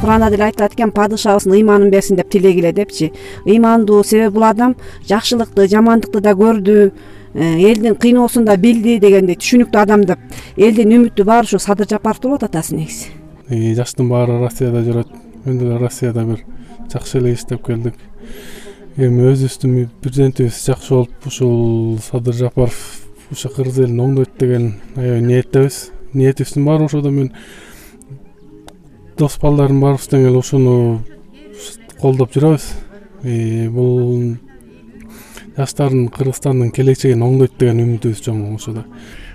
Куранда деле айтылат экен, падышабыздын ыйманын берсин деп тилегиле депчи. Ыймандуу, себеби бул адам жакшылыкты, жамандыкты да көрдү, элдин кыйноосун да билди дегендей түшүнүктүү адам деп. Элдин үмүтү баары ушу Садыр Жапаров болот атасы негизи. Жаштын баары Россияда жүрөт. Мен деле Россияда бир жакшы эле иштеп келдик. Эми өзүбүздүн президентибиз жакшы болуп, ушул Садыр Жапаров ушу кыргыз элин оңдойт деген ниеттебиз. Ниетибиздин баары ошодо. Мен дос балдарым баарыбыз тең эле ушуну колдоп жүрөбүз. Бул жаштардын, Кыргызстандын келечегин оңдойт деген үмүтүбүз чоң ошодо.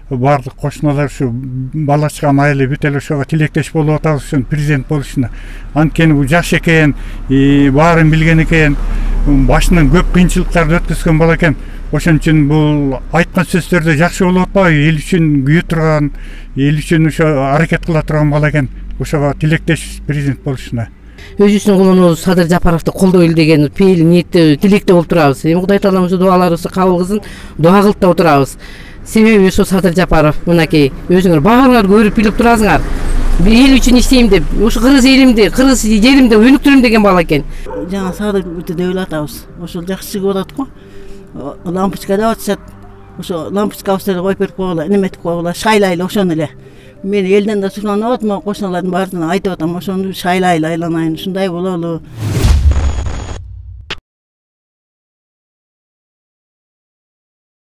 Бардык кошуналар ушу бала чыккан айылы бүт эле ошого тилектеш болуп атабыз ушунун президент болушуна. Анткени бул жаш экен, баарын билген экен, башынан көп кыйынчылыктарды өткөзгөн бала экен. Ошон үчүн бул айткан сөздөрдө жакшы болуп атпайбы? Эл үчүн күйө турган, эл үчүн ошо аракет кыла турган бала экен. Ошого тилектеш президент болушуна. Өзүбүздүн колунубуз Садыр Жапаровду колдойлу деген пейил ниетте, тилекте болуп турабыз. Эми Кудай таалам ушу дуаларыбызды кабыл кылсын, дуа кылып да отурабыз. Себеби ушу Садыр Жапаров мынакей өзүңөр баарыңар көрүп билип турасыңар. Эл үчүн иштейм деп, ушу кыргыз элимди, кыргыз жеримди өнүктүрөм деген бала экен. Жана Садыр деп атабыз. Ошол жакшы чыгып атат го. Лампочка деп атышат. Ошо лампочкабызды коюп берип койгула, неметип койгула, шайлайлы ошону эле. Мен элден да суранып атам, кошуналардын баарына айтып атам, ошону шайлайлы айланайын, ушундай бололу.